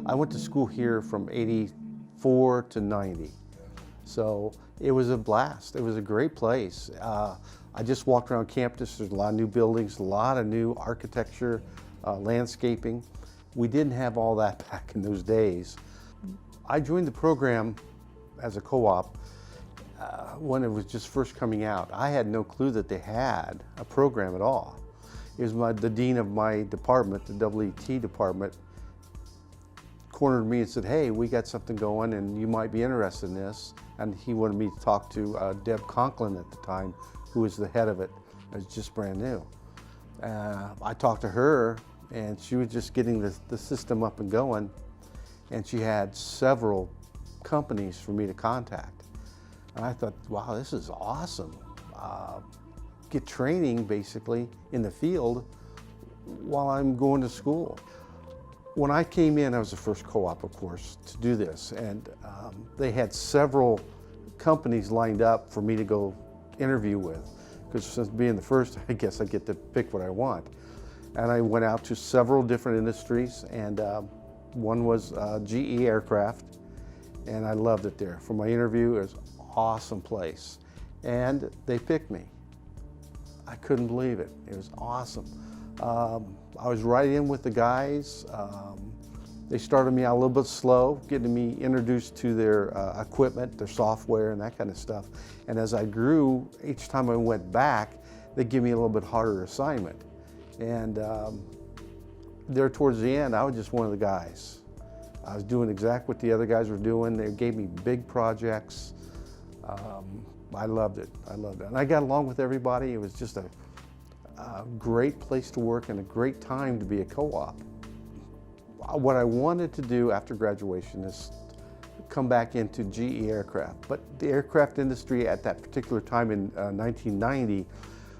I went to school here from '84 to '90. So it was a blast. It was a great place. I just walked around campus. There's a lot of new buildings, a lot of new architecture, landscaping. We didn't have all that back in those days. I joined the program as a co-op when it was just first coming out. I had no clue that they had a program at all. It was the dean of my department, the EET department, cornered me and said, "Hey, we got something going and you might be interested in this." And he wanted me to talk to Deb Conklin at the time, who was the head of it. It was just brand new. I talked to her and she was just getting the system up and going, and she had several companies for me to contact. And I thought, wow, this is awesome. Get training basically in the field while I'm going to school. When I came in, I was the first co-op, of course, to do this, and they had several companies lined up for me to go interview with, because since being the first, I guess I get to pick what I want. And I went out to several different industries, and one was GE Aircraft, and I loved it there. For my interview, it was an awesome place, and they picked me. I couldn't believe it. It was awesome. I was right in with the guys. They started me out a little bit slow, getting me introduced to their equipment, their software, and that kind of stuff. And as I grew, each time I went back, they'd give me a little bit harder assignment. And there towards the end, I was just one of the guys. I was doing exactly what the other guys were doing. They gave me big projects. I loved it. I loved it. And I got along with everybody. It was just a great place to work and a great time to be a co-op. What I wanted to do after graduation is come back into GE Aircraft, but the aircraft industry at that particular time in 1990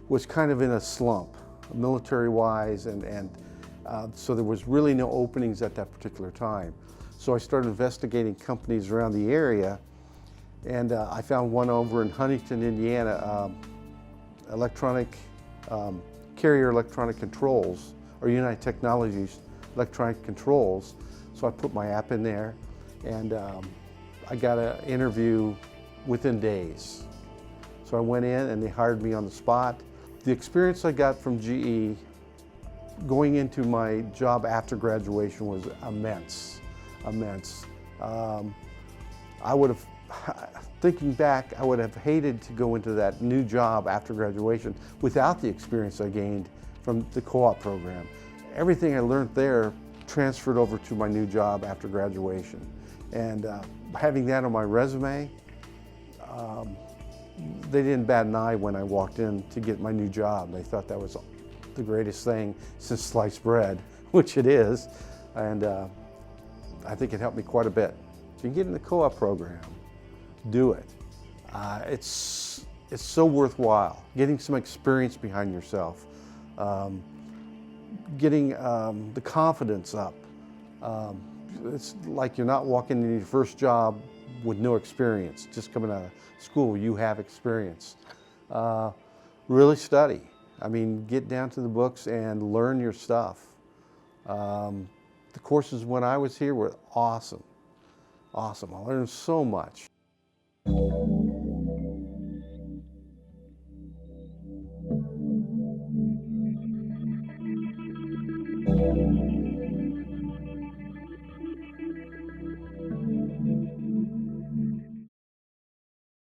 was kind of in a slump, military-wise, and so there was really no openings at that particular time. So I started investigating companies around the area, and I found one over in Huntington, Indiana, Carrier Electronic Controls, or United Technologies Electronic Controls. So I put my app in there, and I got an interview within days. So I went in and they hired me on the spot. The experience I got from GE going into my job after graduation was immense, immense. I would have, thinking back, I would have hated to go into that new job after graduation without the experience I gained from the co-op program. Everything I learned there transferred over to my new job after graduation. And having that on my resume, they didn't bat an eye when I walked in to get my new job. They thought that was the greatest thing since sliced bread, which it is. And I think it helped me quite a bit. If you get in the co-op program, do it. It's so worthwhile. Getting some experience behind yourself, getting the confidence up. It's like you're not walking into your first job with no experience. Just coming out of school, you have experience. Really study. I mean, get down to the books and learn your stuff. The courses when I was here were awesome. Awesome. I learned so much.